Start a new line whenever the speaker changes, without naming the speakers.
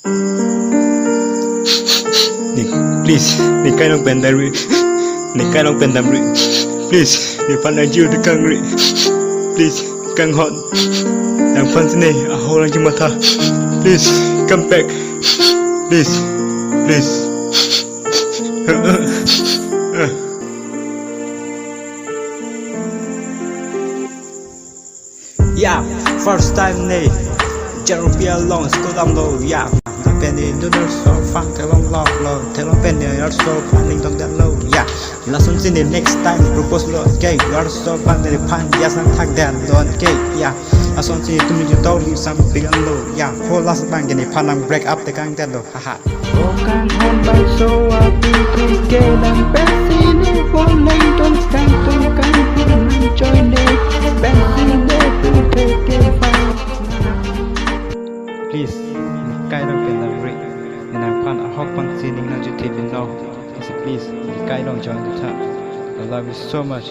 นี่ please นี่ใกล้ต้องเป็นได้หรือนี่ใกล้ต้องเป็นดำหรือ please นี่พันอายุที่กังหรือ please กังหอนyang fan sini aku lagi mata please come back please please yeah first time nih jangan be alone school am low yeahเป็นนี่ดูดูโซฟังเธอลองลอกโลเธอลองเป็นเนี่ย you're so funny don't that low yeah ล่าสุดสิ next time propose lo okay you're so fun dari pan ya sang thak dan don okay yeah ล่าสุดสิ tu ni tahu ni something low yeah whole last bang ni panang break up tekan dan lo haha
bukan hamba so api ke dan pesini boleh don kan join ni pesini tu ke
please ใกล้ต้องเป็นดำริในนางพันหอกพันซีนิ่งน่าจะทีเป็นน้อง please ใกล้ต้อง join the chat I love you so much